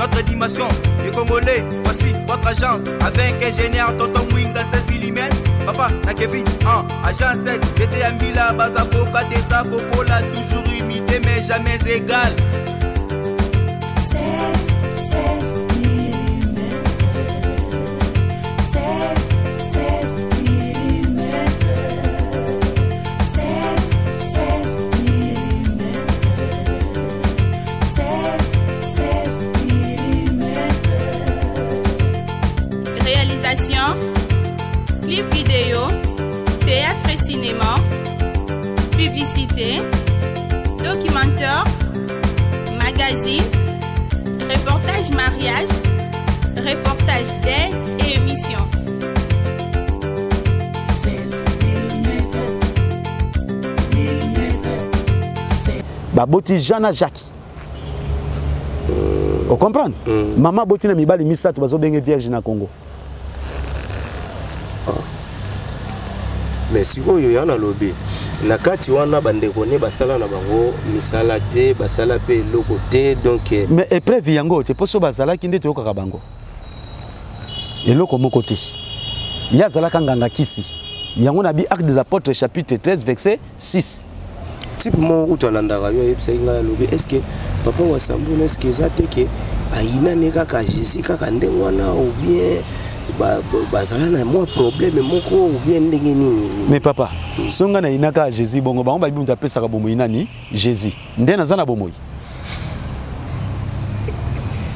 notre dimension. Les Congolais, voici votre agence. Avec ingénieur Tonton Mwinga 16 mm. Papa, na Kevin, agence 16. J'étais à Mila, Bazakoka, Desa, Kokola, toujours imité mais jamais égal. 16 mm. 16 mm. 16 mm. 16 mm. Réalisation, clip vidéo, théâtre et cinéma, publicité, documentaire, magazine, reportage mariage, reportage d'aide et émission. 16 mm. Baboti Jana Jacques. Vous comprenez? Maman Boti na mibali misato bazo benge vierge na Congo. Mais si vous y en a lobby, na kati wana bandeko ne basala na bango misala te basala pe loko te donc mais épreuve yango te poso bazala kinde te okaka bango. Eloko moko te. Ya zala kanganga kisi. Yango na bi Actes des Apôtres chapitre 13 verset 6. type mo utolanda yo yebisa lobby est-ce que papa wa Sambula est-ce que ça te ke aina ne kaka Jésus kaka ndengwana ou bien bazala na moi problème moko ou bien ndenge nini? Mais papa, songa na inaka Jésus bongo bango ba bimta pesa ka bomo inani Jésus. Nde nazana bomo.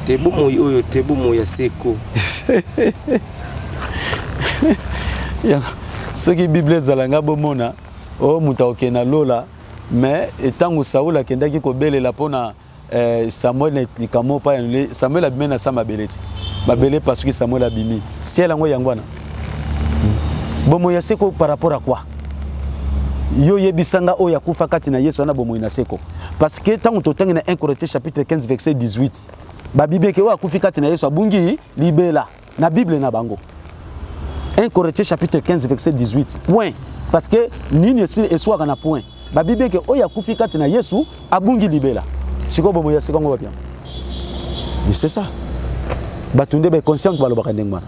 Te bomo oyo te bomo ya seko. Ya ce qui Bible zalanga bomona o muta okena lola mais etango Saoul kendaki ko belela pona Samuel netikamo pa Samuel abimena sama beleti. Babele parce que Samuel abimi. Ciel yango yangwana. Bomo ya seko par rapport à quoi? Yo yebisanga o yakufa kati na Yesu na bomo ina seko. Parce que tango totangi na 1 Corinthiens chapitre 15 verset 18. Ba Bible ke o yakufi kati na Yesu abungi libela na Bible na bango. 1 Corinthiens chapitre 15 verset 18. Point. Parce que nini et soit na point. Ba Bible ke o yakufi kati na Yesu abungi libela. Siko bomo ya seko ngo bien. Mais c'est ça. Batunde be conscient ko balobaka ndengwana.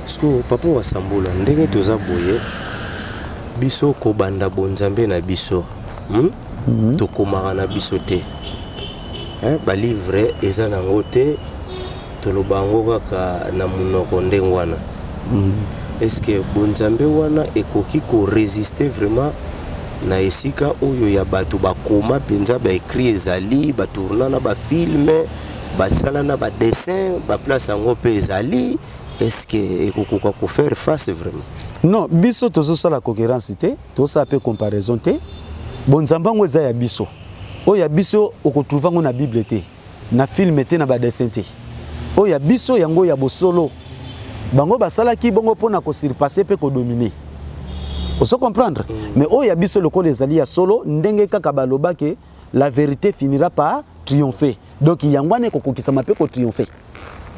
Parce que papa wa Sambula ndenge toza boye biso ko banda bonzambe na biso. To komara na biso te. Ba livre eza na ngote to lobango kaka na munoko ndengwana. Est-ce que bonzambe wana ekoki ko résister vraiment na esika oyo ya bato bakoma penza ba écrit ezali ba tourna na ba film basala na ba dessin ba place yango pe ezali? Est-ce que ekokoka ko faire face vraiment? Non, biso tozo sala concurrence te, to sa pe comparaison te. Bonzambango eza ya biso. O ya biso okotrouva ngo na Bible te, na film te na ba dessin te. O ya biso yango ya bosolo. Bango basala ki bongo pona ko surpasser pe ko dominer. Vous comprendre? Mais o ya biso lokolo ezali ya solo ndenge kaka baloba ke la vérité finira par triompher. Donc yangwane kokokisama pe ko triompher.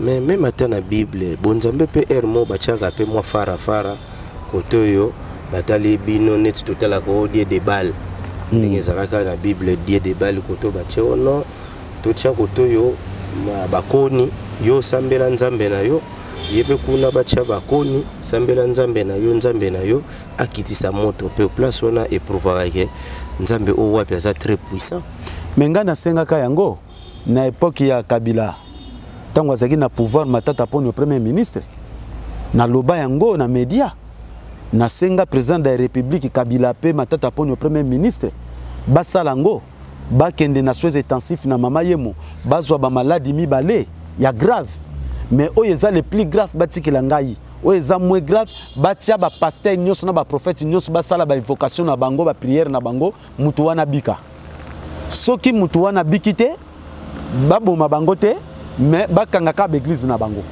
Mais même à la Bible, bonzambe pe ermo bachaka pe moi fara kotoyo batali bino net total ko die de bal. Ndenge zalaka na Bible die de bal koto bacho no to tia kotoyo bakoni yo sambela nzambe na yo yebe kuna bacha bakoni sambela nzambe na yo akitisa moto pe place wana eprouver ke nzambe o wapi za très puissant. Menga na senga ka yango na époque ya Kabila. Tango azaki na pouvoir matata poni premier ministre. Na loba yango na media. Na senga président de la République Kabila pe matata poni premier ministre. Basalango bakende na soins intensifs na mama yemo bazwa ba maladie mibale ya grave. Mais oyeza le plus grave batikela ngai. Oyeza moins grave batia ba pasteur nyonso na ba prophète nyonso basala ba invocation na bango ba prière na bango mutu wana bika. Soki mutu wana bikite baboma bango te mais bakangaka ba église na bango.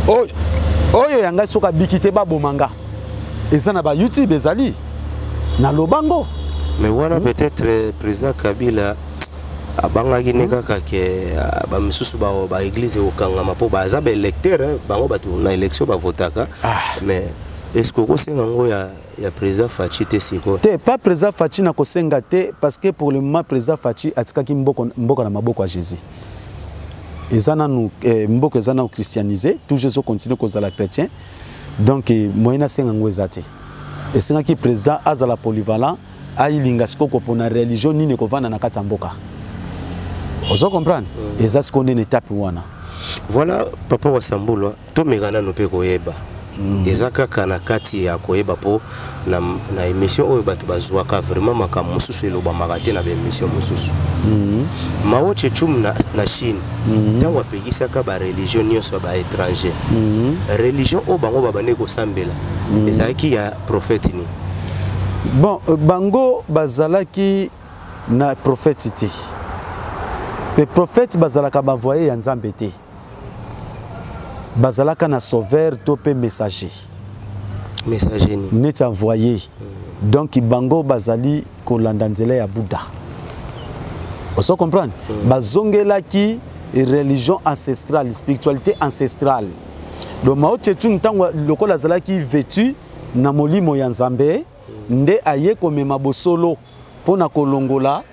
Oyo yanga soka bikite babomanga. Eza na ba YouTube ezali na lobango. Mais wana peut-être président Kabila abangaki nekaka ke ba misusu ba église okangama po baza ba électeur bango batu na élection ba votaka. Mais est-ce que kosenga ngo ya président Fachi te siko? Te pas président Fachi na kosenga te parce que pour le moment président Fachi atikaki mboko na maboko ya Jésus. ezana nous mboko ezana christianisé toujours so continuer kozala chrétien donc moyena senga ngwezate esenga ki président azala polyvalent ailinga sikoko pona religion nini kovana na kata mboka ozo comprendre eza sikonde une étape wana voilà papa wa Sambula to megana no pe koyeba eza kaka na kati ya koyeba po na émission oyo bato bazwaka vraiment makambo mosusu eloba makate na émission mosusu Mao Tse-tung na Chine ntango apegisaka ba religion nyonso ba étranger religion o bango babane kosambela ezalaki ya prophète ni bon bango bazalaki na prophète te le prophète bazalaka bavoyer ya Nzambe te bazalaka na sauveur to pe messager ni net envoyé donc bango bazali kolanda nzela ya Bouddha on comprendre bazongelaki religion ancestrale spiritualité ancestrale donc Mao Tse-tung tango lokola zalaki vêtu na molimo ya Nzambe nde aye komema bosolo pona kolongola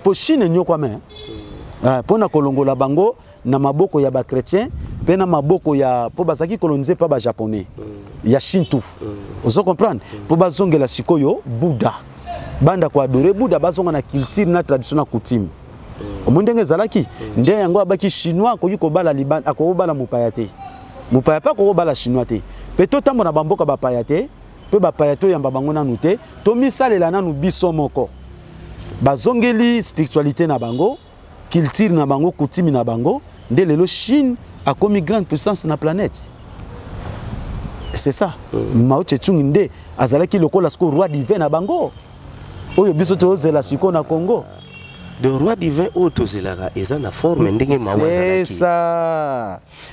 po Chine nyoko ame pona kolongola bango na maboko ya ba chrétien pe na maboko ya po bazaki coloniser pa ba japonais ya Shinto ozo comprendre po bazongela sikoyo Bouddha banda ko adorer Bouddha bazonga na culture na tradition na coutume omondenge zalaki nde yango abaki chinois ko yiko bala liban ako bala mupaya te mupaya pa ko bala chinois te pe to tambo na bamboka ba paya te pe ba paya to yamba bango na nute to misalela na nu biso moko bazongeli spiritualité na bango culture na bango coutume na bango nde lelo Chine a comme grande puissance na planète c'est ça Mao Tse-tung nde azalaki lokola sko roi divin na bango oyo biso to zela siko na Congo de roi divin otozelaka eza na forme ndenge Mao azalaki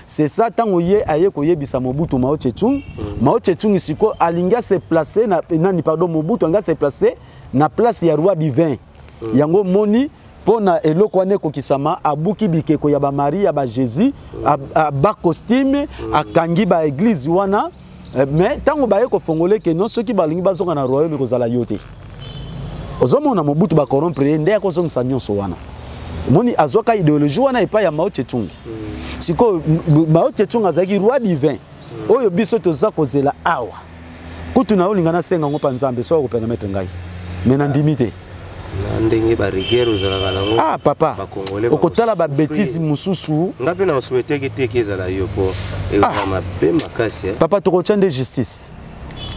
c'est ça tango ye aye koyebisa Mobutu Mao Tse-tung Mao Tse-tung siko alinga se placer na nani pardon Mobutu anga se placer na place ya roi divin yango moni pona eloko wane kokisama abuki bikeko ya ba Maria ba Jésus ba costume akangi ba église wana mais tango baye ko fongole ke non soki balingi bazonga na royaume kozala yote ozomona Mobutu ba corrompre nde akozongisa nyonso wana moni azoka idéologie wana epa ya Mao Tse-tung siko Mao Tse-tung azaki roi divin oyo biso toza kozela awa kutu na olinga na senga ngopa Nzambe so ko permettre ngai mais na ndimité ndenge ba rigueur ozalaka nango papa okotala ba bêtise mususu ngape na souhaiter que tekezala yo po ezama be makasi papa tokotiande justice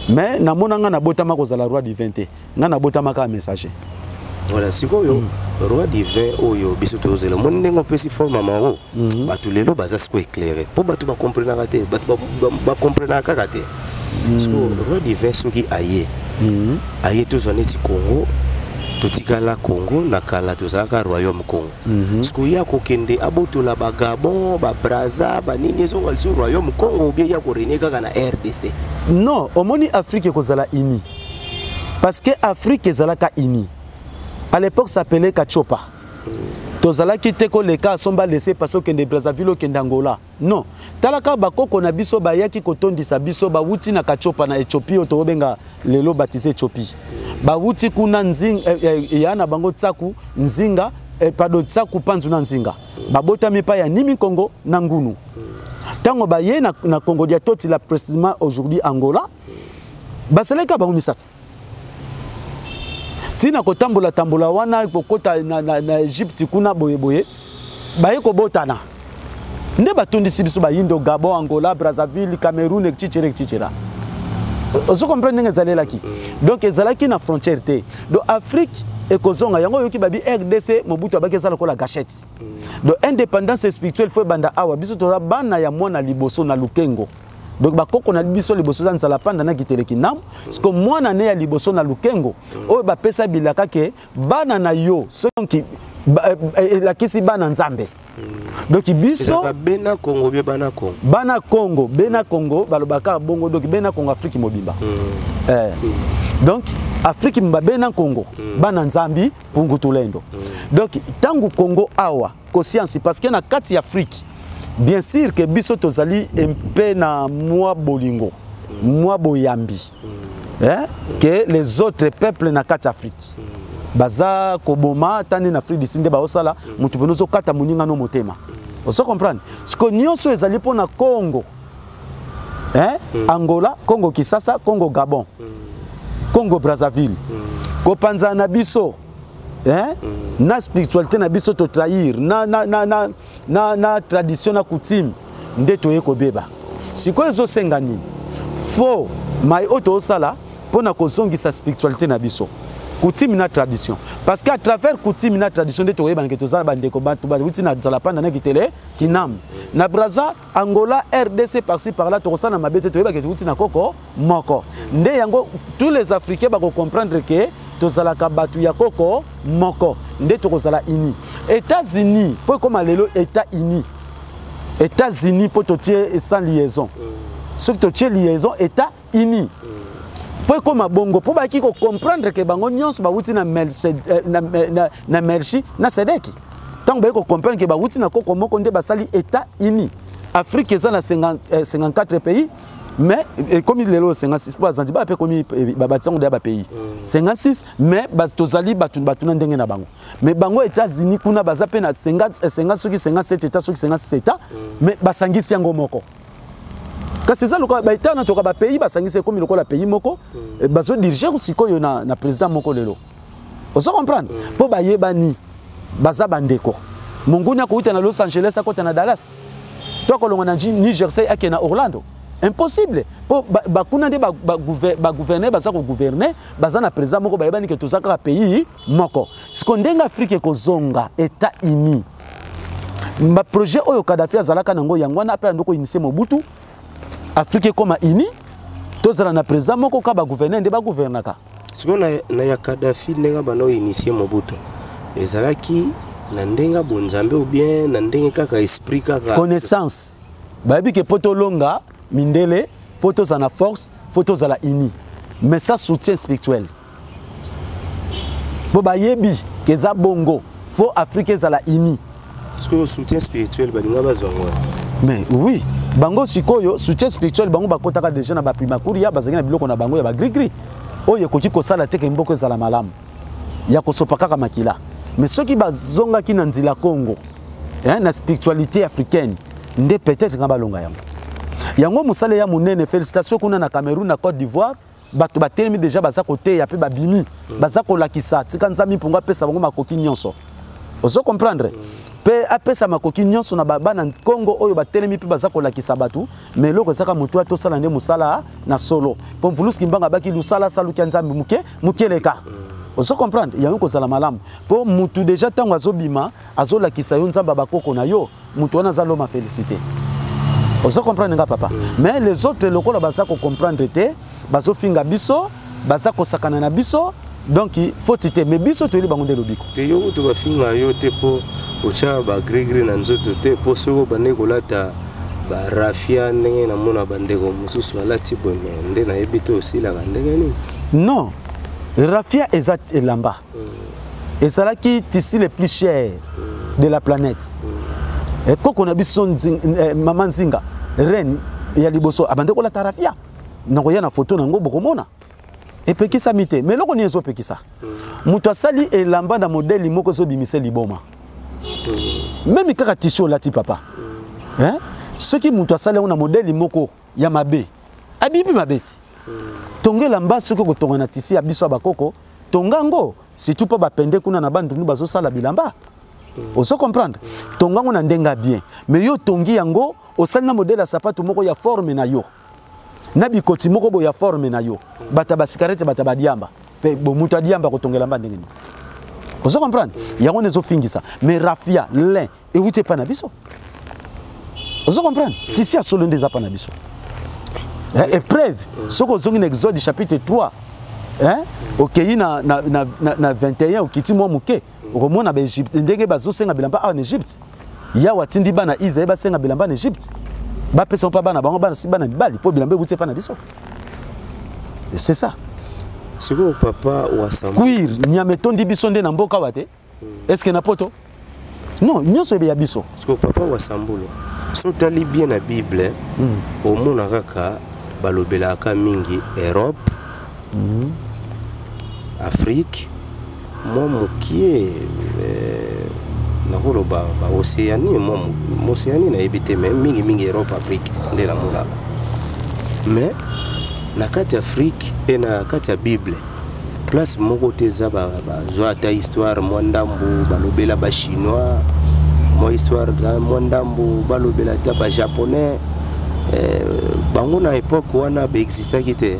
mais na monanga na botama kozala roi divin te nga na botama ka messager voilà sikoyo roi divin oyo biso tozela mon ndenge opesi forme maro batu lelo baza siko éclairer po batu ba comprendre te batu ba comprendre kaka te siko roi divin soki aye tozone ti Congo totikala Congo na kala tozaka royaume Congo siko ya kokende abotola ba Gabon ba Brazza ba nini zo walso royaume Congo bien ya ko rene kaka na RDC non omoni Afrique kozala ini parce que Afrique ezalaka ini à l'époque ça s'appelait Kachopa tozala ki teko leka somba laisser parce que de Brazzaville ke Angola non talaka bakoko na biso bayaki kotondisa biso ba wuti na Kachopa na Ethiopie to benga lelo baptisé Ethiopie ba wuti kuna nzinga yana bango tsaku nzinga pardon tsaku panzu na nzinga babota mipa ya nimi Congo na ngunu tango baye na Congo dia toti la précisément aujourd'hui Angola baseleka bango misatu tina kotambola tambola wana kokota na Egypte kuna boyeboye baye kobotana nde batondisi biso bayindo Gabon Angola Brazzaville Cameroun etc. Ozo comprendre nga zalelaki donc ezalaki na frontière te donc Afrique ekozonga yango yoki babi RDC Mobutu abaki ezala ko la gâchette donc indépendance spirituelle foi banda awa biso to bana ya mwana liboso na Lukengo donc bakoko na biso liboso za nzala panda na kiteleki nam parce que mwana ne ya liboso na Lukengo oyo bapesa bilaka ke bana na yo sonki la kisi bana Nzambe donc biso bena Congo be bana Congo balobaka bongo donc bena Congo Afrique mobimba donc Afrique mbabena Congo bana Nzambi pungu tulendo donc tangu Congo awa conscience parce que na kati Afrique bien sûr que biso tozali mpe na mwa bolingo mwa boyambi que les autres peuples na kati Afrique baza koboma tani na Afrique du Sud ba osala mutu bonozo kata muninga no motema Vous comprenez? Ce que nous sommes allés pour le Congo, hein? Angola, Congo Kinshasa, Congo Gabon, Congo Brazzaville, Kopanza na biso, hein? Na spiritualité na biso to trahir, na tradition na coutume, nde to yeko beba. Si ko ezo sengani, fo mai oto sala pour na kozongi sa spiritualité na biso. Coutume na tradition. Parce qu'à travers coutume na tradition de to yeba ngeto sala bandeko bantu ba wuti na zala panda na kitele kinam. Na Brazza, Angola, RDC par-ci par-là to sala na mabete to yeba ngeto wuti na koko moko. Nde yango tous les Africains ba comprendre que to sala ka batu ya koko moko. Nde to sala ini. États-Unis, pour comme lelo États-Unis. États-Unis pour te tirer sans liaison. Ce que tu liaison États-Unis. Pour comme bongo pour ba ki ko comprendre que bango nyonso ba wuti na merci na sedeki. Tant ba ko comprendre que ba wuti na koko moko nde basali États-Unis. Afrique eza na 54 pays mais comme il est là 56 pour Zanzibar pe comme ba batango de ba pays. 56 mais ba tozali batu na ndenge na bango. Mais bango États-Unis kuna baza pe na 50 soki 57 états soki 56 états mais basangisi yango moko. Quand c'est ça le cas ba état na toka ba pays basangisi comme le la pays moko bazo diriger sikoyo na président moko lelo. Vous comprendre? Po ba yebani baza bandeko. Monguna ko uta na Los Angeles akota na Dallas. Toi ko longa na New Jersey akena Orlando. Impossible. Pour bakuna de ba gouverner baza ko gouverner baza na président moko ba yebani ke tozaka pays moko. Sikondenga Afrique ko zonga États-Unis. Ma projet oyo Kadhafi azalaka nango yangwana pe ndoko initier Mobutu. Afrique comme ini tozala na président moko ka ba gouverner nde ba gouvernaka. Siko na ya Kadhafi nenga bano initier Mobutu. Ezalaki na ndenga bonzambe ou bien na ndenga kaka esprit kaka connaissance. Ba yebi ke poto longa mindele poto za na force photo za la ini. Mais ça soutien spirituel. Bo ba yebi ke za bongo fo Afrique za la ini. Est-ce que le soutien spirituel balinga bazongo? Mais oui, bango sikoyo soutien spirituel bango bakotaka déjà na ba primakouri ya bazaki na biloko na bango ya ba gris. Oyo koki ko sala teke mboko za la malamu. Ya kosopaka kama makila. Mais ceux qui bazonga ki na nzila Congo, hein, na spiritualité africaine, nde peut-être ngaba longa yango. Yango musale ya munene félicitations kuna na Cameroun na Côte d'Ivoire, bato batelemi déjà baza côté ya pe babimi, baza ko lakisa tika nzami punga pesa bango makoki nyonso. Ozo comprendre? Pe apesa makoki nyonso na baba na Congo oyo batelemi pe baza ko lakisa batu, mais loko saka mutu ato sala nde musala na solo. Pon vuluski mbanga baki lusala saluki nzambi muke leka. Ozo comprendre? Ya yoko sala malamu. Po mutu déjà tango azobima, azolakisa yo nzamba bakoko na yo, mutu wana za loma félicité. Ozo comprendre nga papa. Mais les autres lokola baza ko comprendre te, bazo finga biso, baza ko sakana na biso, donc il faut titer mais biso to li bango de lobiko. Te yo to ba finga yo te po ocha ba grigri na nzoto te po soko bandeko lata ba rafia ndenge na mona bandeko mususu alati bonne nde na ebito aussi la ndenge ni. Non. Rafia ezat elamba. Et c'est là qui tissu le plus cher de la planète. Et quand on a vu son maman Zinga, reine, il y a liboso, abandonné la tarafia. Non, il y a une photo nango bokomona. Et puis qui ça mité. Mais là on y est zo qui ça. Muto sali et lamba na modèle moko zo bimise liboma. Même kaka tissu là ti papa. Hein? Ceux qui muto sali on a modèle moko ya mabe. Abibi mabeti. Tonge lamba ce que tonga na tisi abiso bakoko, tongango si tu pas ba pende kuna na bandu nu bazo sala bilamba. Oso comprendre? Tongango na ndenga bien. Mais yo tongi yango osali na modèle ya sapato moko ya forme na yo. Na bikoti moko bo ya forme na yo. Bata ba cigarette bata ba diamba. Pe bo muta diamba ko tongela mba ndenge ni. Oso comprendre? Yango nezo fingisa. Mais rafia, lin et wuté pa na biso. Oso comprendre? Tisi a solo ndeza pa na biso. Épreuve, ce qu'on a Exode chapitre 3, hein? Ok, na 21, au kiti mo muke, au moins na Égypte, ndenge bazo senga bilamba en Égypte. Ya watindi bana Isaïe ba senga bilamba en Égypte. Ba pesa pa bana bango bana si bana bibali, po bilamba buté pa na biso. C'est ça. C'est quoi papa ou asamba? Queer, nyametondi biso nde na mboka wate. Est-ce que na poto? Non, nyonso be ya biso. C'est quoi papa ou asambulo? So tali bien la Bible, au mona kaka balobelaka mingi Europe, Afrique, moi mokie nakoloba ba Océanie moi Océanie na ebité mais mingi Europe Afrique nde na mona mais na kati Afrique et na kati ya Bible place moko teza ba zwa ta histoire mwandambu balobela ba chinois mo histoire da mwandambu balobela ta ba japonais bango na époque wana ba exista kite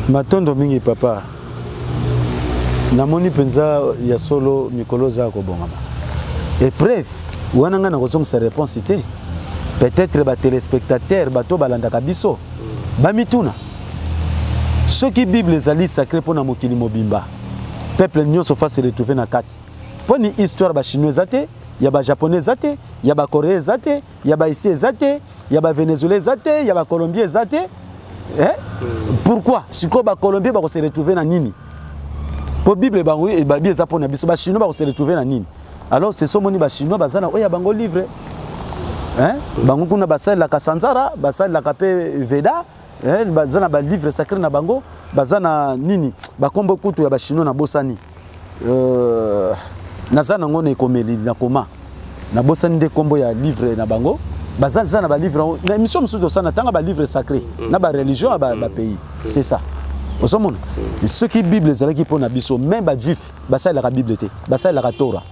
matondo mingi papa namoni penza ya solo mikolo za ko bongama et bref wana nga na kozong sa réponse ité peut-être ba téléspectateurs bato balandaka biso ba mituna ce qui Bible ezali sacré pona mokili mobimba peuple nyonso fa se retrouver na kati poni histoire ba chinois zate ya ba japonais zate ya ba coréen zate ya ba ici zate ya ba vénézuélien zate ya ba colombien zate pourquoi siko ba colombien ba ko se retrouver na nini pour Bible bango e ba bieza pona biso ba chinois ba ko se retrouver na nini alors c'est somoni ba chinois bazana oya bango livre bango kuna basali la kasanzara basali la kapé veda bazana ba livre sacré na bango bazana nini ba kombo kutu ya ba chinois na bosani nazana ngone ekomeli na koma na bosani de kombo ya livre na bango bazana ba livre na émission musudo sana tanga ba livre sacré na ba religion ba pays c'est ça osomona ce qui Bible ezala ki pona biso même ba juif basali la Bible te basali la Torah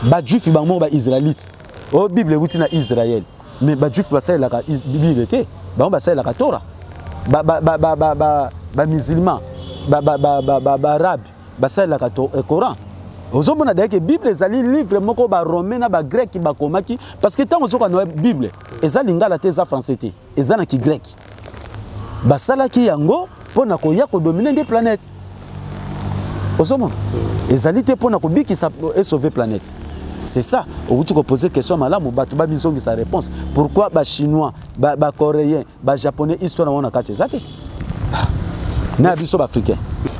ba juif bango ba israélite o Bible wuti na Israël mais ba juif basali la Bible te ba basali la Torah ba musulman ba arabe basali la Coran ozomona d'ailleurs que Bible ezali livre moko ba romain na ba grec ba komaki parce que tant ozoka na Bible ezali ngala te za français te ezana ki grec basala ki yango pona ko ya ko dominer des planètes ozomona ezali te pona ko bikisa et sauver planète. C'est ça. Au tu poser question malamu batu ba bizongi sa réponse. Pourquoi ba chinois, ba coréen, ba japonais histoire na wana kati zate? Na biso ba africain.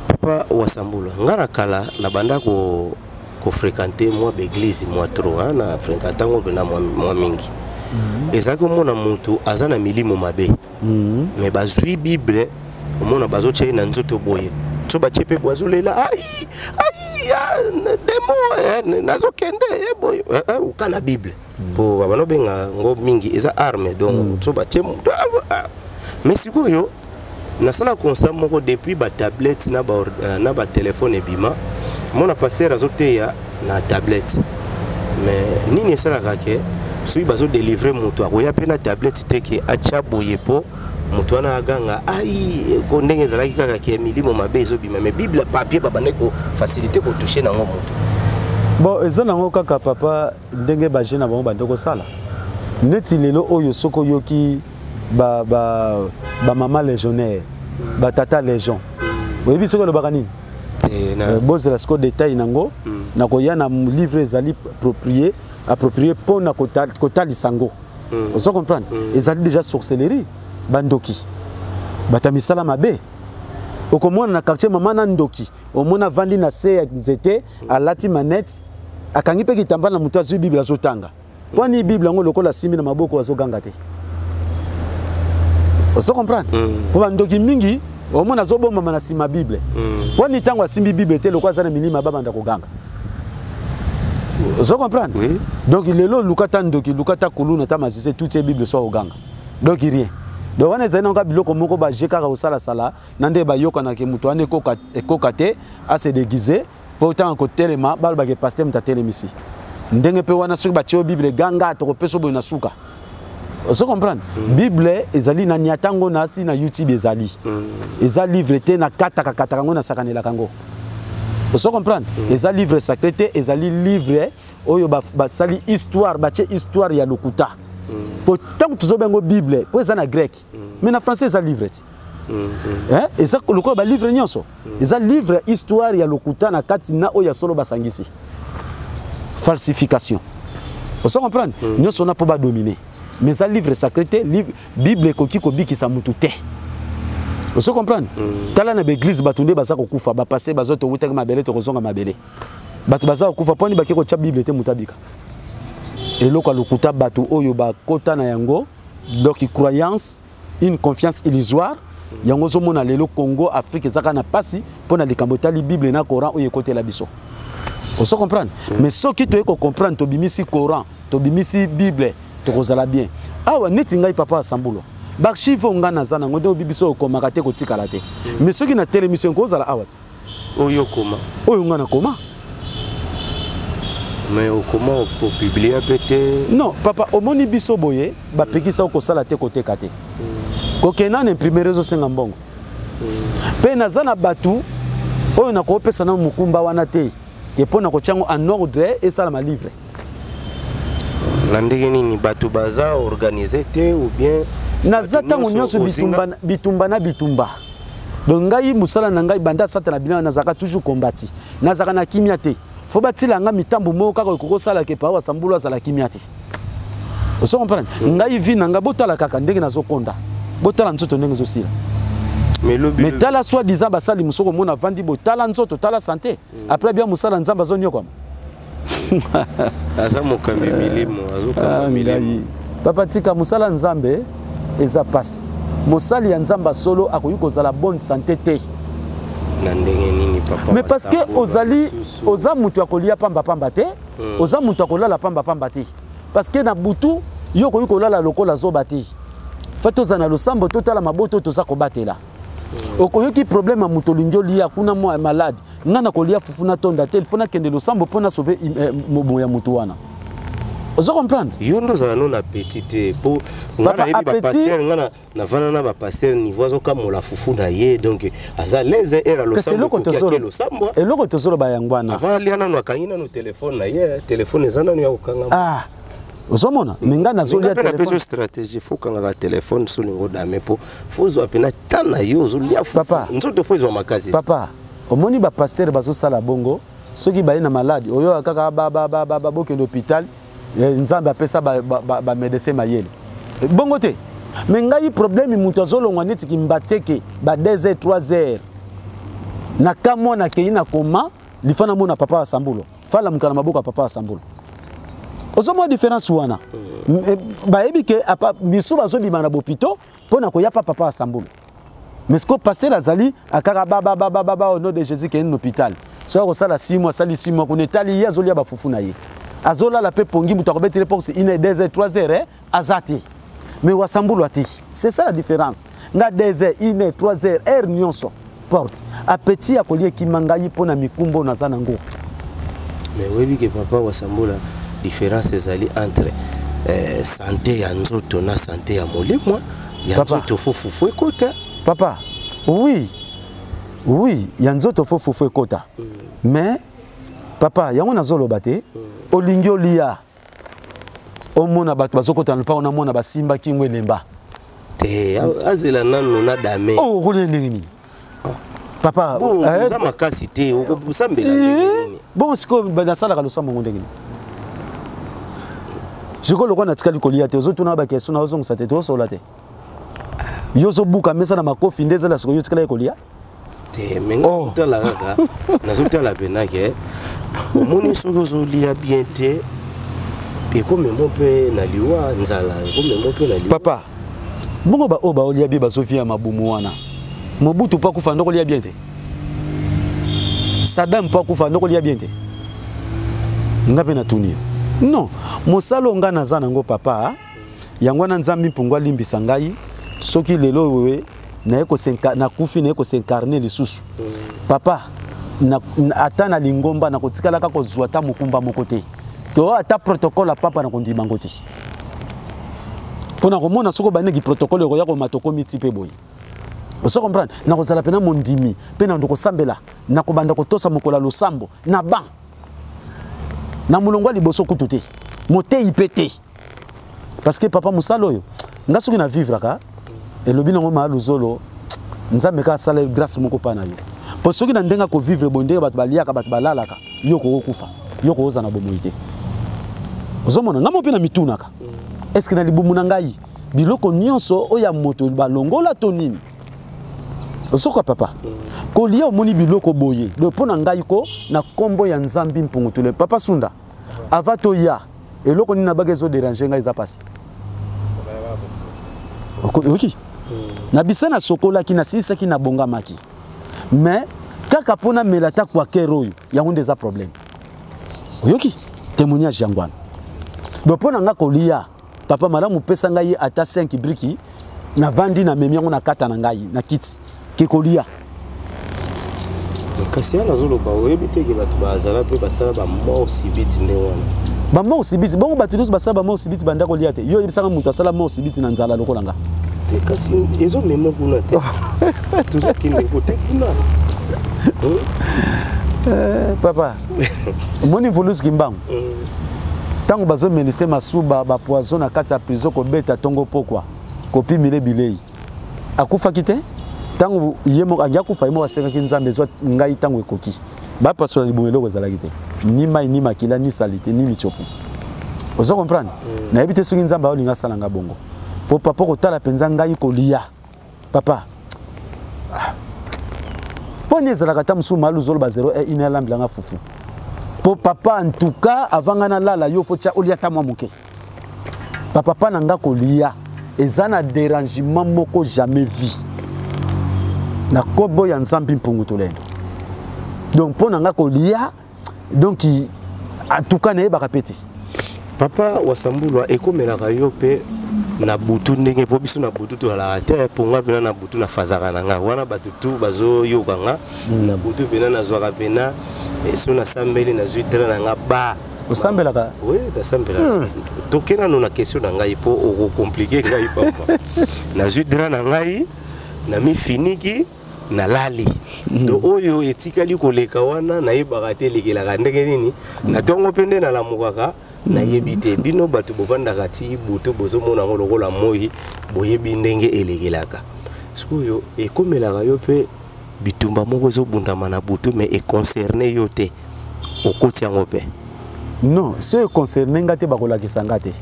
Papa Wasambula, ngara kala na banda ko fréquenter moi l'église moi trop na fréquenter ngo na moi mingi. Ezako mona mutu azana milimo mabe. Mais bazui Bible mona bazoche na nzoto boye. So ba chepe boazolela ai demo nazokende boy ukana Bible po babano benga ngo mingi eza arme donc so ba chemu mais sikoyo nasala constat moko depuis ba tablette na ba téléphone ebima mona passer azoteya na tablette mais nini sala kake so bazo délivrer moto akoya pe na tablette teke acha boye po moto wana aganga ai ko ndenge ezalaki kaka ke milimo mabe ezobima mais Bible papier babane ko facilité ko toucher nango moto bon ezana ngo kaka papa ndenge ba jeune bango bandoko sala neti lelo oyo soko yoki ba mama légionnaire ba tata légion oyebi soko lo bakani boze la score détail nango na ko yana livre ezali approprié pona kotali sango on comprendre ezali déjà sorcellerie bandoki batamisala mabe okomona na quartier mama na ndoki omona vandi na se ya nzete alati manette akangi pe kitamba na mutu azu Bible azotanga poni Bible ngo lokola simbi na maboko azoganga te on comprendre po bandoki mingi omona zobomba na sima Bible poni tango asimbi Bible te lokwa za na milima baba ndako ganga on comprendre oui. Donc lelo lukata ndoki lukata kuluna tamazise toute ces Bible soit oganga donc rien. Donc on est en biloko moko ba jekaka osala sala nande ba yoka na ke mutu ane ekoka te a se déguiser pour tant ko telema bal ba ke pasteur mta telemisi ndenge pe wana soki ba tio Bible ganga to ko peso bo na suka on comprendre Bible ezali na nyatango na si na YouTube ezali livre te na kataka ngo na sakanela kango on comprendre ezali livre sacré te ezali livre oyo ba sali histoire ba che histoire ya lokuta. Tant que tu as Bible, pour ça na grec, mais en français ça livre. Et ça le quoi ba livre nyonso. Et ça livre histoire ya lokuta na katina o ya solo basangisi. Falsification. On comprendre. Nyonso na pas dominer. Mais ça livre sacré, livre Bible ko kiko biki sa mutute. On comprendre. Tala na église batunde basa ko kufa ba pasteur bazoto wuteka mabele to kozonga mabele. Batu basa ko kufa poni bakiko cha Bible te mutabika. Et là, quand le bateau oyo ba kota na yango, donc croyance, une confiance illusoire. Yango zo mona lelo Congo, Afrique zaka na pasi, pona likambo tali Bible na Coran oyo côté la biso. Vous comprenez? Mais ce qui te comprendre, tu bimisi Coran, tu bimisi Bible, tu kozala bien. Awa neti ngai papa asambulo. Bakshivo ngana zana ngodo bibiso ko makate ko tikalate. Mais ce qui na télémission ko zala awati. Oyo koma. Oyo ngana koma. Mais comment pour publier peut-être? Non, papa, omoni biso boye, ba pekisa ko sala te côté kate. Ko kenan imprimer réseau senga mbongo. Pe nazana batu oyo na ko pesa na mukumba wana te. Ke pona ko chango en ordre et ça ma livre. Landenge nini batu baza organiser te ou bien nazata nyonso bitumba na bitumba. Donc ngai musala na ngai banda sata na bina nazaka toujours combattre. Nazaka na kimia te. Faut batila nga mitambo mo kaka ko sala ke pa wa sambulu sala kimia te. Vous comprenez? Ngai vi na nga botala kaka ndenge nazokonda. Botala nzoto ndenge zosila. Mais tala soit disant basali musoko mona vandi botala nzoto tala santé. Après bien musala nzamba zonyo kwa. Aza mokambi milimo azoka milimo. Papa tika musala nzambe eza passe. Mosali ya nzamba solo akoyuko za la bonne santé te. Papa. Mais parce que ozali oza mutu akolia pamba pamba te, oza mutu akolala pamba pamba te. Parce que na butu yo koyuko lala lokola zoba te. Fato za na losambo totala maboto toza ko batela. Okoyoki problème mutu linjoli akuna mo malade. Ngana kolia fufuna tonda te, fona kende losambo pona sauver mobo ya mutu wana. Vous comprenez? Yondo za non appétit pour ngana yebi ba pasteur ngana na vana na ba pasteur niveau zo kama la fufu na ye donc aza les era lo sambo ko lo sambo et loko tosolo ba yangwana avant liana no akanyina no téléphone na ye téléphone ezana no ya okanga ah ozomona menga zo lia téléphone stratégie faut kanga ba téléphone so lingo dame po faut zo apena tana yo zo lia fufu nzoto faut zo makasi papa omoni ba pasteur bazo sala bongo soki ba ina malade oyo kaka ba boke l'hôpital nzambe apesa ba médecin mayele bongo te mais ngai problème mutu azolongwa neti kimbateke ba 2h 3h na kamona ke ina koma lifana mona papa asambulo fala mukana maboka papa asambulo ozomo différence wana ba ebike apa bisu bazo bimana bopito pona ko ya papa asambulo mais ce que pasteur azali akaka ba au nom de Jésus qui est en hôpital so ko sala 6 mois sali 6 mois ko netali ya zolia ba fufu na ye azola la pe pongi mutu akobetile pour une 2h 3h azati mais wasambulu ati c'est ça la différence nga 2h 1h 3h heure nyonso porte appétit akolie kimangai pona mikumbo na zana ngo mais webi ke papa wasambula différence ezali entre santé ya nzoto na santé ya molimo ya nzoto fufu ekota papa oui ya nzoto fufu ekota mais papa yango nazoloba te olingi olia omona bato bazokota na pa ona mona basimba kingwe lemba te azela nanu na dame oh kole ndeni papa za makasi te okusambela ndeni bon siko bana sala ka losambo ndeni siko lokona na tikali kolia te ozotuna ba question na ozongisa te tosola te yozo buka mesa na makofi ndezela siko yo tikala kolia te menga tala kaka nazotala penake omoni sozo lia bien te et comme mon père na liwa nzala comme mon père na liwa papa bongo ba oba olia bi ba sofia mabumu wana mobutu pa kufa ndoko lia bien te Saddam pa kufa ndoko lia bien te ngape na tunio non mosalo nga na zana ngo papa yango na nzambi mpungwa limbisa ngai soki lelo wewe na eko senka na kufi na eko senkarne lisusu papa na atana lingomba na kotikala ka kozwa ta mukumba mokote to ata protocole papa na kondima ngoti pona komona soko baneki protocole ko ya ko matoko mitipe boy oso comprendre na kozala pena mondimi pena ndoko sambela na kobanda kotosa mokola losambo na ban na mulongwa liboso kututé moté ipété parce que papa musalo yo ngasoki na vivre ka elobi nango ma luzolo nzambe ka sala grâce moko pana yo pour ceux qui n'ont pas vivre bonde bat baliaka bat balalaka yo ko kufa yo ko oza na bomoité ozomona ngamo pe na mitunaka est-ce que na libumu na ngai biloko nyonso oya moto balongola to nini osoko papa ko lia omoni biloko boye le pona ngai ko na kombo ya nzambi mpungutule papa sunda avato ya eloko ni na bagezo déranger ngai za pasi ok na bisana sokola ki na sisa ki na bonga maki mais kaka pona melata kwa keroyo yango ndeza problème oyoki témoignage yangwana do pona nga kolia papa malamu pesa ngai ata 5 briki na vandi na memi yango na kata na ngai na kiti ke kolia kasi ana zolo ba oyebi teke batu bazala pe basala ba mort sibiti nde wana ba mort sibiti bongo batu nyonso basala ba mort sibiti banda kolia te yo yebisanga mutu asala mort sibiti na nzala lokola nga te kasi ezo memo kuna te toujours kinde kote kuna papa moni volus kimbango tango bazo menese masuba ba poison na kati ya prison ko beta tongo pokwa kopi mile bilei akufa kite tango yemo anyakufa yemo wasenga kinzambe zo ngai tango ekoki ba pasola libumelo ko zala kite ni mai ni makila ni salite ni lichopu ozo comprendre na ebite soki nzamba olinga sala nga bongo po papa ko tala penza ngai ko lia papa pone zala kata musu malu zolo ba 0 et ina lambla nga fufu po papa en tout cas avant nga na lala yo fo tia olia ta mwa muke papa na nga ko lia ezana dérangement moko jamais vu na kobo ya nzambi mpungu tolendo donc pona nga ko lia donc en tout cas ne ba répéter papa wasambulwa ekomelaka yo pe na butu ndenge po biso na butu to la terre ponga pena na butu na fazaka na nga wana batutu bazo yokanga na butu pena na zwaka pena eso na sambeli na zuitra na nga ba osambelaka oui da sambela tokena no na question na ngai po o compliquer ngai papa na zuitra na ngai na mi finiki na lali do oyo etikali koleka wana na yebaka te lekelaka ndenge nini na tongo pende na lamukaka na yebite bino batu bovandaka ti butu bozomona ngo lokola moi boyebi ndenge elekelaka sikoyo ekomelaka yo pe bitumba moko ezobundama na butu mais econcerné yo te okoti yango pe non ce concerné nga te bakolakisa nga te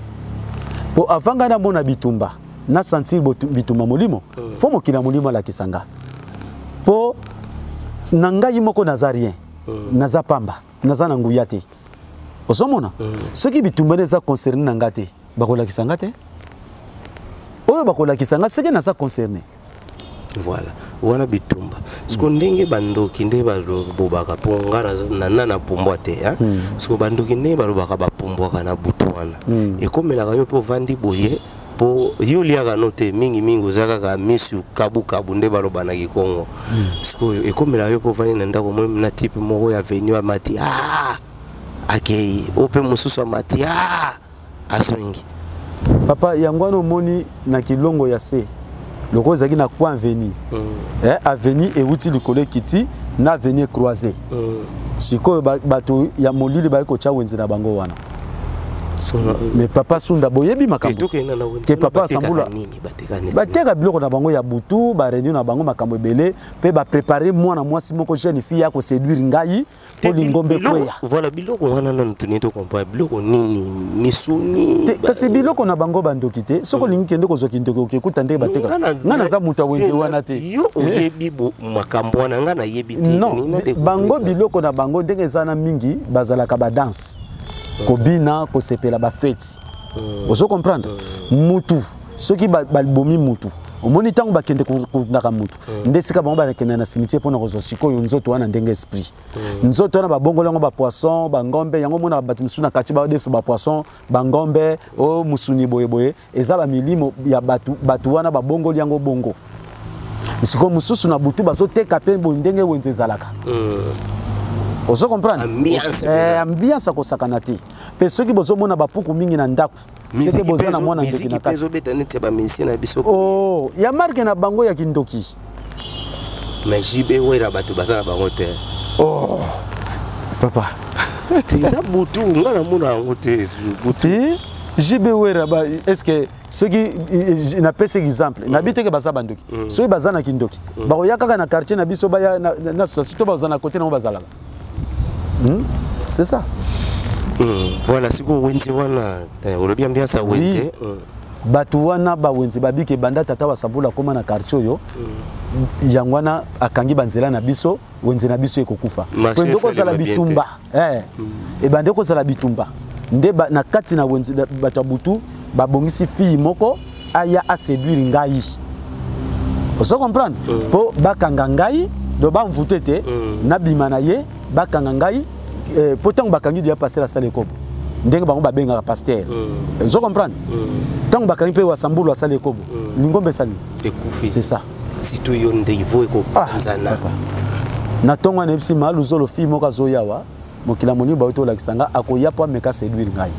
po avant nga na mona bitumba na sentir bitumba molimo fo mokila molimo alakisa nga po na ngai moko naza rien naza pamba naza na nguya te osomona soki bitumba neza concerné na nga te bakolakisa nga te oyo bakolakisa nga seke naza concerné voilà wana bitumba siko ndenge bandoki nde balobaka po ngana na pumbwa te siko bandoki nde balobaka bapumbwaka na butu wana ekomelaka yo po vandi boye po yo liaka no te mingi ozalaka misu kabu nde balobana kikongo siko ekomelaka yo po vandi na ndako mo na type moko ya venu amati akei ope mususu amati aswingi papa yangwana moni na kilongo ya se loko zaki na kwa avenir avenir euti likolo kiti na avenir croisé siko bato ya molili ba ko cha wenzi na bango wana mais papa sunda boyebi makambo te papa sambula bateka biloko na bango ya butu ba réunion na bango makambo ebele pe ba préparer mwana mwasi moko jeune fille ya ko séduire ngai po lingombe kweya voilà biloko wana na ntunito comprendre biloko nini misuni kasi biloko na bango bandoki te soko lingi kende ko zoki ndoko okuta ndenge bateka ngana za muta wenzi wana te yo oyebi makambo wana ngana yebi te non bango biloko na bango ndenge zana mingi bazalaka ba danse kobina ko sepela ba fête ozo comprendre mutu soki balbomi mutu omoni tango bakende kundaka mutu ndesika bango bakende na cimetière pona kozo siko yo nzoto wana ndenge esprit nzoto wana babongolango ba poisson ba ngombe yango mona batu musuna kati ba deso ba poisson ba ngombe o musuni boye eza ba milimo ya batu wana babongoli yango bongo siko mususu na butu bazo teka pe ndenge wenze zalaka ozo comprendre ambiance ko sakana te pe soki bozo mona bapuku mingi na ndako seke boza na mwana ndeki na kati pezo beta nete ba misi na biso oh ya marque na bango ya kindoki mais jibe wera batu bazana bango te oh papa teza butu ngana mona ngo te butu jibe wera ba est-ce que soki na pese exemple na biteke baza bandoki soki baza na kindoki ba oyaka na quartier na biso ba na société baza na côté na bazala c'est ça voilà siko wenze wana olobi ambiance wenze batu wana ba wenze babike banda tata wa sabula koma na quartier oyo yangwana akangi banzela na biso wenze na biso ekokufa ndoko zala bitumba e bande ko zala bitumba nde na kati na wenze batu butu babongisi fille moko aya a séduire ngai oso comprendre po bakanga ngai do ba mvutete na bimana ye bakanga ngai pourtant bakangi dia passer la salle ekobo ndenge bango babenga pasteur vous comprenez tant bakangi pe wasambulu salle ekobo ningombe sali ekufi c'est ça si to yonde ivo eko nzana na tonga na epsi malu zolo fi moka zoyawa mokila moni ba to lakisanga akoya po meka séduire ngai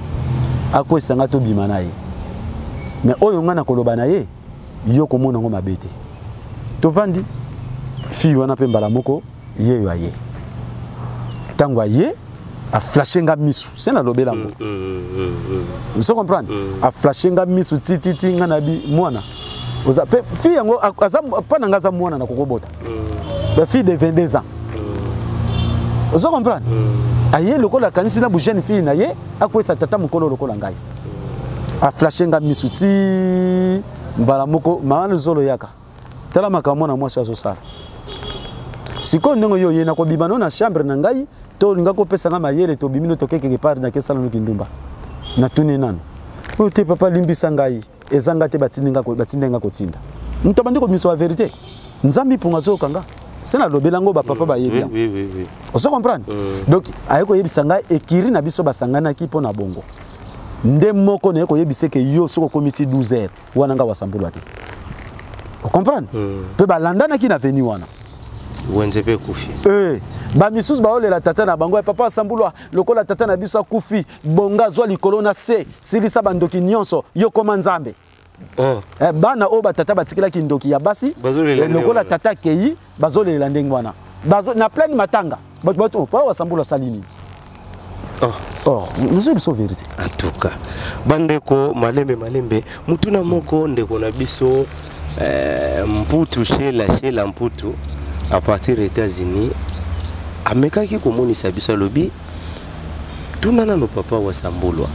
ako esanga to bima na ye mais oyo nga na koloba na ye yo komona ngo mabete to vandi fi wana pe mbala moko ye yo aye tangwa ye a flashenga misu c'est na lobela ngo vous comprenez a flashenga misu titi nga na bi mwana oza pe fi yango azam pa na ngaza mwana na kokobota ba fille de 22 ans vous comprenez aye lokola kanisi na bu jeune fille na ye akwesa tata mukolo lokola ngai a flashenga misu ti mbala moko maana zolo yaka tala makambo na mwasi azo sala siko ndongo yo yena ko bimano na chambre na ngai to linga ko pesa na mayele to bimino to keke part na kesala no kindumba na tuni nano o te papa limbisa ngai ezanga te batindinga ko tinda nto bandi ko miso la vérité nzambi punga zo kanga sena lobelango ba papa ba yebi oui on se comprendre donc ayeko yebisa ngai ekiri na biso basangana ki pona bongo nde moko ne ko yebise ke yo soko komiti 12h wana nga wasambulwa te on comprendre pe balandana ki na veni wana wenze pe kufi ba misusu ba olela tata na bango papa wasambulwa lokola tata na biso kufi bonga zwa likolo na se silisa bandoki nyonso yo koma nzambe bana o batata batikila ki ndoki ya basi lokola tata kei bazolela ndenge wana na plein matanga bato pa wasambulwa salini nous sommes vérité. En tout cas, bandeko malembe mutuna moko ndeko na biso mputu shela mputu à partir des États-Unis ameka ki komoni sa biso lobi tunana no papa wasambulwa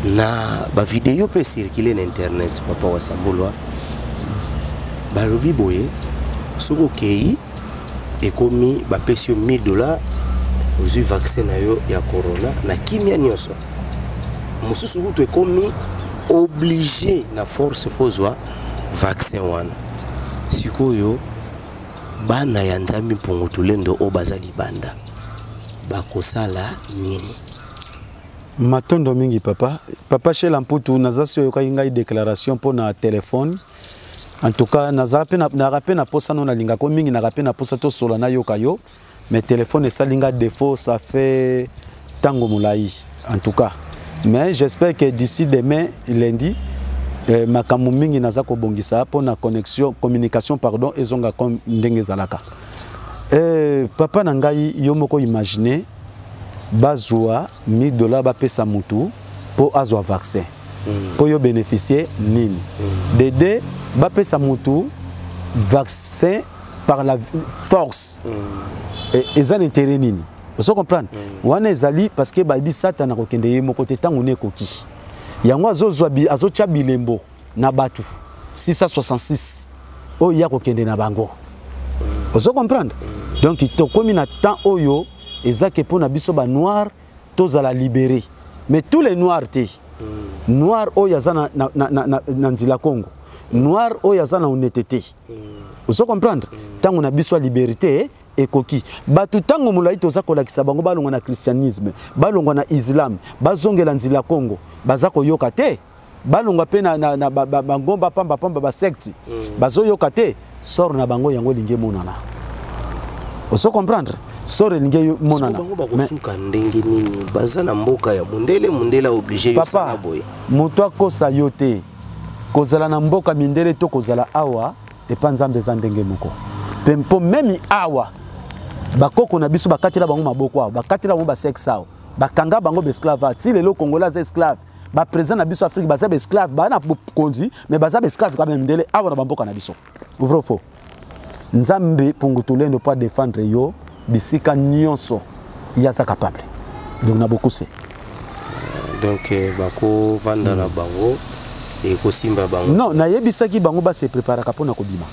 na ba vidéo peut circuler na internet papa wasambulwa ba lobi boye soko kei ekomi ba pesio $1000 aux vaccins ya corona na kimia nyonso mususu kutu ekomi obligé na force fozwa vaccin wana sikoyo bana ya nzambi mpongo tulendo o bazali banda bakosala nini matondo mingi papa chez lamputu nazasi oyo kainga déclaration pour na téléphone en tout cas nazape na rappel na posa no na linga ko mingi na rappel na posa to sola na yoka yo mais téléphone et ça linga défaut ça fait tango moulaï en tout cas mais j'espère que d'ici demain lundi makambo mingi naza ko bongisa pour na connexion communication pardon ezonga comme ndenge zalaka papa na ngai yo moko imaginer bazwa $1000 ba pesa mutu pour azwa vaccin pour yo bénéficier nini dede ba pesa mutu vaccin par la force et ça n'intérêt nini vous comprenez wana ezali parce que babi satana ko kende yemo côté tangu ne koki yango azozwa azocha bilembo na batu 666 o ya ko kende na bango vous comprenez donc to komi na temps oyo ezake pona biso ba noir tozala libéré mais tous les noirs té noir o yazana na nzila Congo noir o yazana honnêteté vous comprenez tangu na biso liberté ekoki batu tango mulai toza kolakisa bango balongwa na christianisme balongwa na islam bazongela nzila Congo bazako yoka te balongwa pe na bangomba pamba ba secte bazo yoka te sor na bango yango linge monana vous comprendre sor linge monana bango bakosuka ndenge nini bazana mboka ya mundele obligé yo sana boy moto akosa yote kozala na mboka mindele to kozala awa et pas nzambe za ndenge moko pempo memi awa bakoko na biso bakatira bango maboko awa bakatira bango ba sexe awa bakanga bango esclave ti lelo congolais za esclave ba président na biso Afrique baza esclave ba na konzi mais baza esclave quand même ndele awa na bamboka na biso vrai faux nzambe pungutulendo pas défendre yo bisika nyonso ya sa capable donc na beaucoup c'est donc bako vanda na bango et ko simba bango non na yebisaki bango ba se préparer kapona ko bima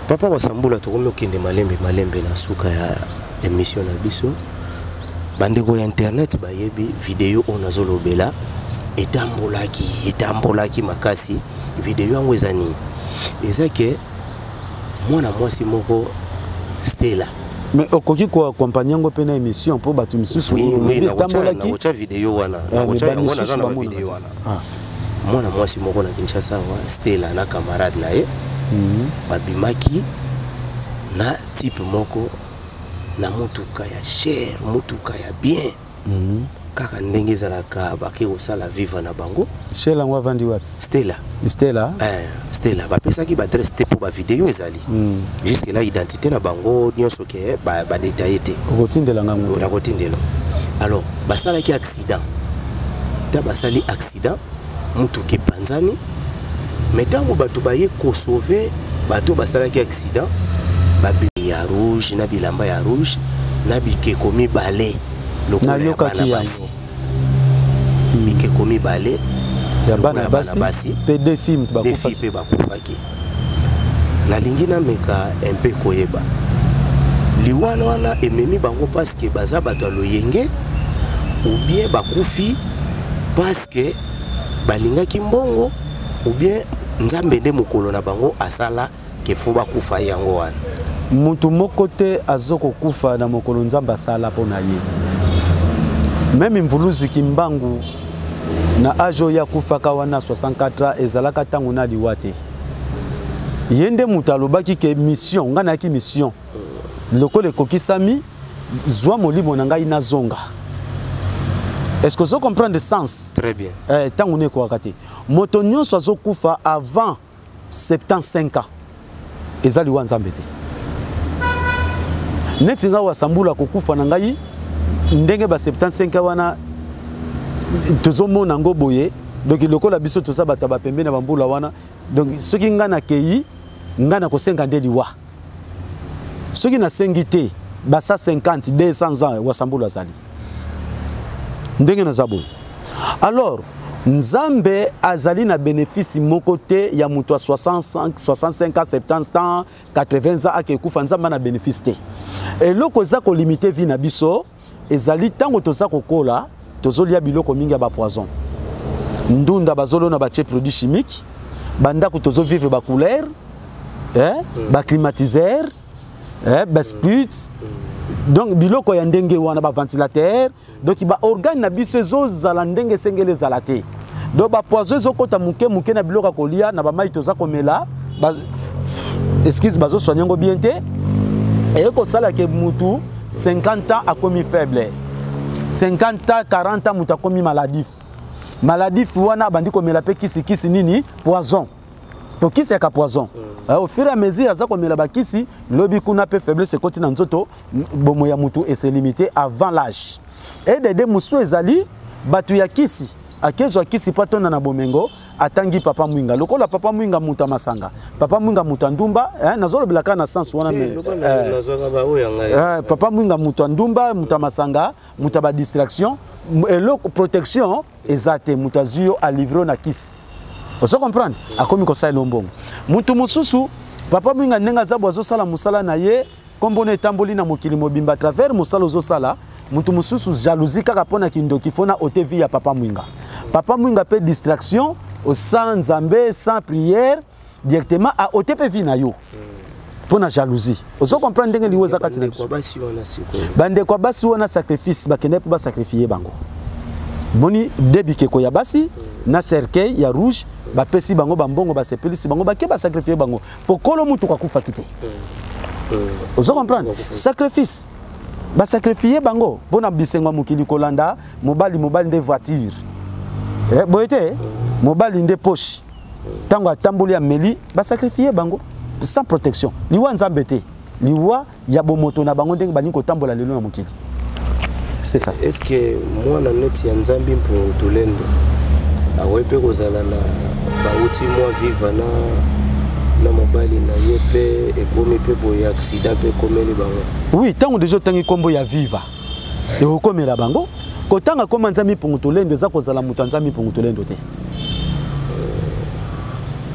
papa wasambula to komi okende malembe na suka ya émission na biso bandeko ya internet bayebi vidéo onazolobela etambolaki makasi vidéo yango ezani ezake mwana mwasi moko Stella Mais okoki ko accompagner ngo pe na émission pour batu misusu. Oui, na watcha vidéo wana. Na watcha yango na zana vidéo wana. Mwana mwasi moko na Kinshasa wa Stella na camarade na ye. Babimaki na type moko na mutuka ya cher, mutuka ya bien. Kaka ndenge zalaka baki osala viva na bango. Stella ngwa vandi wapi? Stella. Stella. Stella ba pesa ki ba adresse te pour ba vidéo ezali. Jusque là identité na bango nyonso ke ba détaillé te. Okotindela ngango. On a kotindela. Alors, basala ki accident. Ta basali accident, mutuka panzani. Mais tango bato baye ko sauver, bato basala ki accident, ba ya rouge na bilamba ya rouge, na bike komi balé. Na yoka ki yango. Bike komi balé. Ya bana basi pe deux films bakufa pe bakufaki na lingina meka un peu koyeba liwana wana ememi bango parce que baza bato loyenge ou bien bakufi parce que balingaki mbongo ou bien nzambe nde mokolo na bango asala ke fo bakufa yango wana mutu moko te azoko kufa na mokolo nzambe asala pona ye même mvuluzi kimbangu na ajo ya kufaka wana 64 ezalaka tango na liwate yende mutalobaki ke mission ngana ki mission lokole kokisami zwa molimo na ngai na zonga. Est-ce que vous comprenez le sens? Très bien. Tango ne ko akate moto nyonso azokufa avant 75 ans ezali wa nzambe te neti nga wasambula kokufa na ngai ndenge ba 75 wana tozomo nango boye donc lokola biso toza bataba pembe na bambula wana donc soki ngana kei ngana ko 50 liwa soki na sengite basa 50 200 ans wasambula zali ndenge na zabo. Alors nzambe azali na bénéfice moko te ya muto 65 ans 70 ans 80 ans akekufa nzamba na bénéfice te eloko za ko limiter vie na biso ezali tango toza kokola tozolia biloko mingi ba poison ndunda bazolo na ba produits chimiques banda ko tozo vivre ba couleur ba climatiseur ba sput donc biloko ya ndenge wana ba ventilateur donc ba organe na biso zo zala ndenge sengele zalate donc ba poison zo kota muke na biloko kolia na ba mai toza komela ba excuse bazo soigner bien te et ko sala ke mutu 50 ans a commis faible 50 ans 40 ans muta komi maladif wana bandi komela pe kisi nini poison to kisi ka poison au fur et à mesure aza komela ba kisi lobi kuna pe faiblesse koti na nzoto bomo ya mutu et c'est limité avant l'âge et de musu ezali batu ya kisi akezwa kisi patona na bomengo atangi papa mwinga lokola papa mwinga muta masanga papa mwinga muta ndumba nazolo bilaka na sens wana me papa mwinga muta ndumba muta masanga muta ba distraction elo protection ezate muta zio a livrer na kisi oso comprendre akomi ko sala lombongo mutu mususu papa mwinga nenga zabo zo sala musala na ye kombone tamboli na mokili mobimba travers musala zo sala mutu mususu jalousie kaka pona kindoki fona otevi ya papa mwinga. Papa mwinga pe distraction au sans nzambe sans prière directement à OTP vina yo pour la jalousie. Vous comprenez ndenge liwo zakati na ko basi wana siko bande ko basi wana sacrifice bakende pour ba sacrifier bango moni debike ko ya basi na cercueil ya rouge ba pesi bango bambongo ba sepelisi bango ba ke ba sacrifier bango pour kolo mutu kwa kufa kite. Vous comprenez sacrifice ba sacrifier bango bona bisengo mukili kolanda mobali nde voiture boyete mobali nde poche tango atamboli ya meli ba sacrifier bango sans protection liwa nzambe te liwa ya bomoto na bango ndenge bani ko tambola lelo na mokili. C'est ça. Est-ce que moi na neti ya nzambi pour tolendo awepe kozala na bauti moi viva na mobali na yepe ekomi pe boya accident pe komeli bango. Oui, tango déjà tangi kombo ya viva et okomela bango kotanga koma nzambi pour tolendo za kozala mutu nzambi pour tolendo te.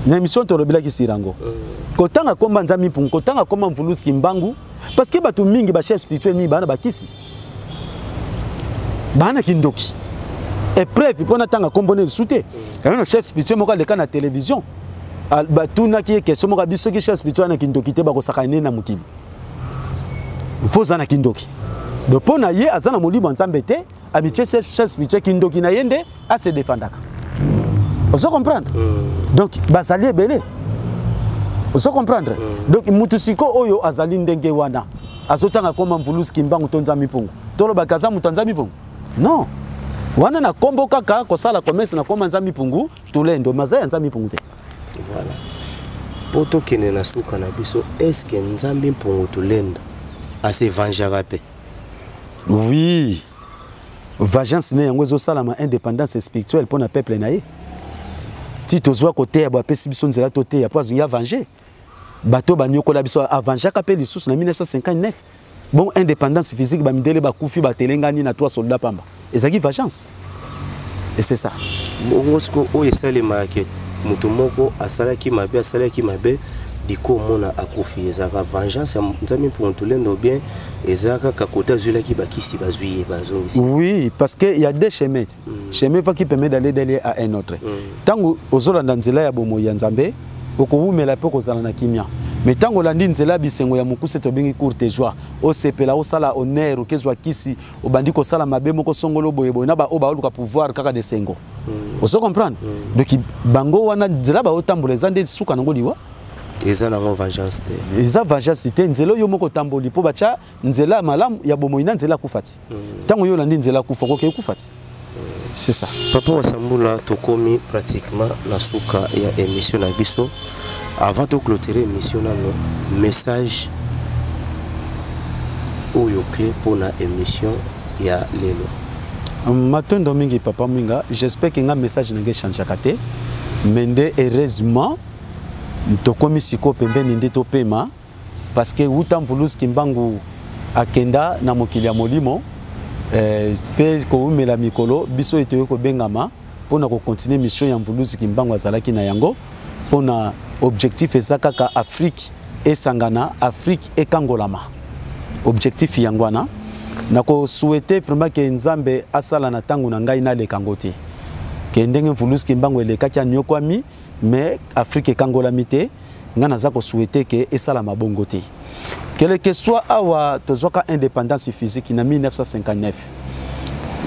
Na émission torobila ki sirango. Kotanga koma nzambi pour kotanga koma mvulusi kimbangu parce que batu mingi ba chef spirituel mi bana bakisi. Bana kindoki. Épreuve pona tanga kombone souté. Un chef spirituel moka leka na télévision. Batuna ki question moka biso ki chef spirituel na kindoki te ba ko sakane na mukili. faut zana kindoki donc pona ye azana molimo nzambe te amitié chef spirituel kindoki na yende a se défendaka vous comprendre donc bazali ebele vous comprendre donc mutu siko oyo azali ndenge wana azotanga koma mvulusi kimbangu tonza mipungu tolo bakaza mutanza mipungu non wana na kombo kaka kosala commerce na koma nza mipungu tulendo mazaya nza mipungu te voilà poto kene na suka na biso est-ce que nzambi mpungu tulendo assez vengera pe oui vengeance ne yango ezosalama indépendance spirituelle pour na peuple na ye ti tozwa côté ya bapesi biso nzela to te ya po azungi avenger bato banyokola biso avangeaka pe lisusu na 1959 bon indépendance physique bamidele bakufi batelengani na 3 soldats pamba ezaki vengeance et c'est ça bongo siko oyo esalemaka mutu moko asalaki mabe diko mona akufi ezaka vengeance ya nzambi mpungu tulendo bien ezaka kakota azulaki bakisi bazwiye bazongisi oui parce que il y a deux chemins chemin qui permet d'aller à un autre tango ozolanda nzela ya bomo ya nzambe okowumela pe kozala na kimia mais tango landi nzela bisengo ya mukuse to bengi courte joie o sepela o sala honneur kezwa kisi obandi ko sala mabe moko songolo boyebo na ba oba oluka pouvoir kaka de sengo oso comprendre donc bango wana nzela ba otambola zande suka nango liwa eza nango vengeance te eza vengeance te nzela yo moko tamboli po bacha nzela malamu ya bomo ina nzela kufati tango yo landi nzela kufa ko ke kufati c'est ça papa wasambula tokomi pratiquement la suka ya émission na biso avant de clôturer l'émission nano message oyo clé pour la émission ya lelo matondo mingi papa minga j'espère que nga message nge changer kate mende heureusement tokomi siko pembeni nde to pema parce que utam vulus kimbangu akenda na mokili ya molimo pe ko umela mikolo biso etoyo ko bengama pona ko continuer mission ya mvulusi kimbangu azalaki na yango pona objectif ezaka ka Afrique esangana Afrique ekangolama objectif yangwana nako souhaiter vraiment que nzambe asala na tangu na ngai na le kangoti ke ndenge mvulusi kimbangu elekaki anyokwami mais Afrique ekangolami te ngana za ko souhaiter que esala mabongo te quel que soit awa tozwaka indépendance physique na 1959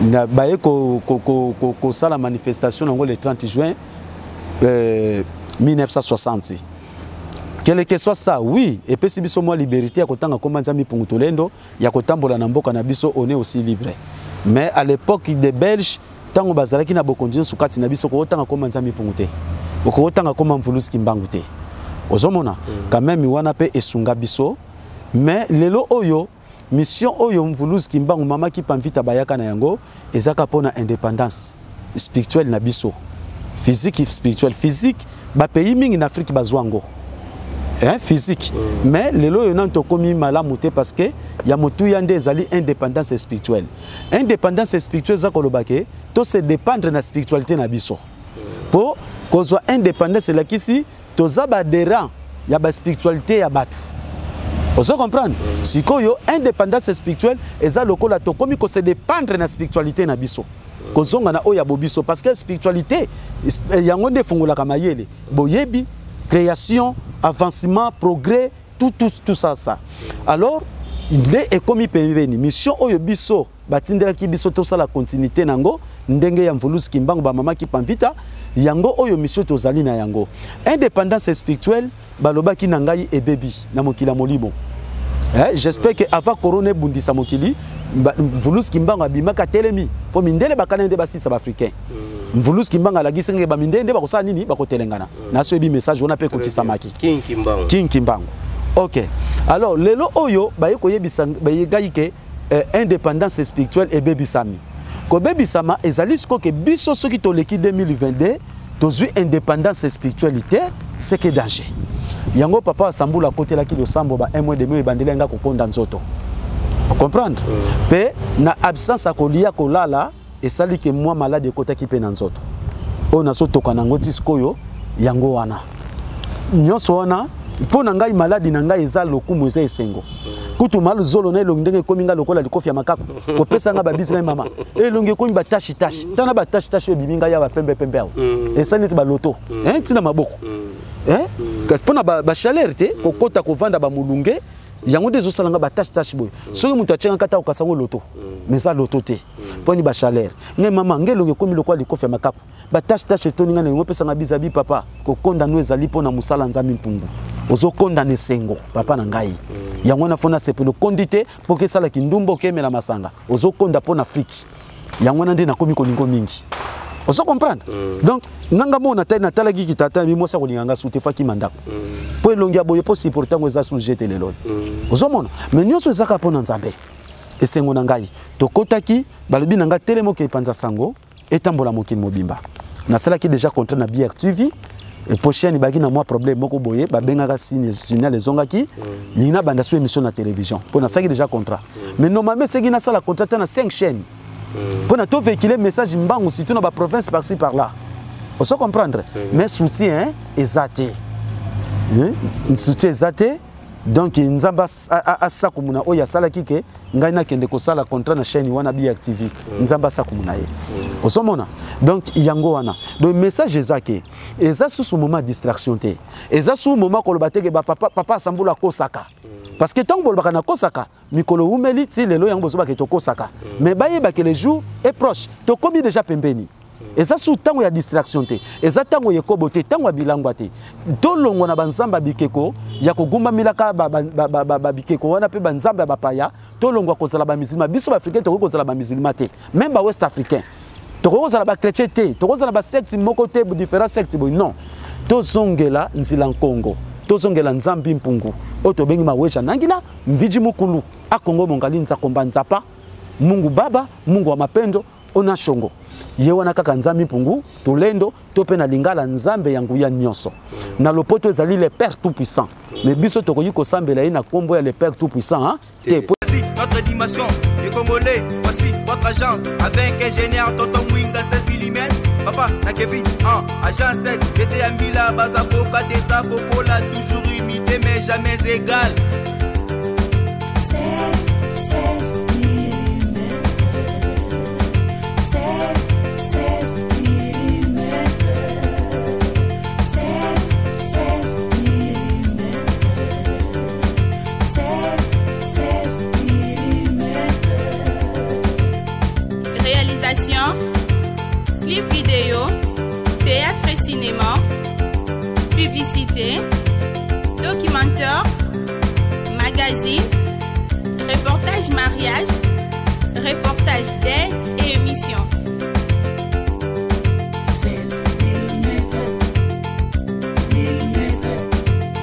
na baye ko sala manifestation nango le 30 juin 1960 quel que soit ça oui et puis si biso moi liberté ya kotanga koma nzambi mpungu tulendo ya kotambola na mboka na biso on est aussi libre mais à l'époque des Belges tango bazalaki na bokondino sukati na biso ko tanga koma nzambi mpungu te ko tanga koma mvulusi kimbangu te ozomona quand même wana pe esunga biso mais lelo oyo mission oyo mvulusi kimbangu mama ki pamvita bayaka na yango ezaka pona indépendance spirituelle na biso physique et spirituelle physique ba pays mingi en Afrique bazwango physique mais lelo yo nanto komi malamu te parce que ya motu yande ezali indépendance spirituelle za kolobake to se dépendre na spiritualité na biso po kozwa indépendance la kisi toza ba adhérent ya ba spiritualité ya batu ozo comprendre sikoyo indépendance spirituelle eza lokola to komi ko se dépendre na spiritualité na biso kozonga na oya bobiso parce que spiritualité yango nde fungola kama yele boyebi création avancement progrès tout ça alors nde ekomi pembeni mission oyo biso batindela ki biso to sala continuité nango ndenge ya mvulusi kimbangu ba mama ki pamvita yango oyo mission tozali na yango indépendance spirituelle balobaki na ngai ebebi na mokila molimo j'espère que avant corona bundisa mokili mvulusi kimbangu abimaka telemi po mindele bakana nde basisa ba africain mvulusi kimbangu alagisi nge ba mindende bakosala nini bakotelengana na so ebi message on a pe kokisamaki King Kimbangu OK alors lelo oyo baye koyebisa baye gaike indépendance spirituelle et bebisami ko bebisama ezali siko ke biso soki toleki 2022 tozui indépendance spiritualité c'est que danger yango papa asambula kotela ki losambo ba un mois de mai bandela nga kokonda nzoto comprendre pe na absence akolia kolala esali ke moi malade kota ki pe na nzoto ona so toka nango tisikoyo yango wana nyoso wana po na ngai maladi na ngai eza lokumu eza esengo kutu malu zolo na elongi ndenge komi nga lokola likofi ya makako ko pesa nga ba business mama elongi komi ba tashi tana ba tashi biminga ya ba pembe awo esali ti ba loto tina maboko po na ba chaleur te kokota ko vanda ba mulunge yango des osalanga ba tâche boy soki mutu atchenga kata okasango loto mais ça loto te poni ba chaleur ngai mama ngelo ke komi lokwa likofe makako ba tâche toninga ngo pesanga bizabi papa ko konda no ezali pona musala nzambi mpungu ozo konda ne sengo papa na ngai yango na fona sepelo kondite poke sala kindumbo kemela masanga ozo konda pona Afrique yango na ndi na komi kolingo mingi ozo comprendre donc nanga mona tayi na talaki kitata mi mosa kolinganga sute faki mandako po elongia boye po supporter ngo eza sujet lelo ozo mona mais nyonso ezaka pona nzambe esengo na ngai tokotaki balobi nanga telemo ke panza sango etambola mokili mobimba na salaki déjà contrat na BR TV et prochaine baki na moi problème moko boye ba bengaka signal ezongaki lina banda so émission na télévision pona saki déjà contrat mais normalement c'est na sala contrat na 5 chaînes pona to véhiculer message mbangu surtout na ba province par-ci par-là on se comprendre mais soutien ezate soutien ezate donc nzamba asakumuna oya salaki ke ngai na kende ko sala contrat na chaîne wana BR TV nzamba asakumuna ye osomona donc yango wana donc message ezake eza sous moment distraction te eza sous moment ko lobate ke papa sambula kosaka parce que tant que bolbaka na kosaka mikolo umeli ti lelo yango bozoba ke to kosaka mais baye ba ke les jours est proche to komi déjà pembeni eza sous tango ya distraction te eza tango ye kobote tango ya bilangwa te to longo na banzamba bikeko ya kogumba milaka ba bikeko wana pe banzamba ba paya to longo ko zala ba musulman biso ba africain to ko zala ba musulman te même ba west africain to ko zala ba chrétien te to ko zala ba secte moko te différents sectes bo non to zongela nzila nkongo to zongela nzambi mpungu o to bengi mawesha nangila mviji mukulu akongo mongali nza komba nzapa Mungu baba Mungu wa mapendo ona shongo ye wana kaka nzambi mpungu tolendo to pe na lingala nzambe yangu ya nyonso na lopoto ezali le père tout puissant mais biso tokoyi ko sambela ina kombo ya le père tout puissant hein te notre dimension du Congolais, voici votre agence avec ingénieur Tonton Mwinga 7 mm. Papa, na Kevin, agence 16, j'étais à Mila, Bazako, Kadesa, Kokola, toujours imité mais jamais égal.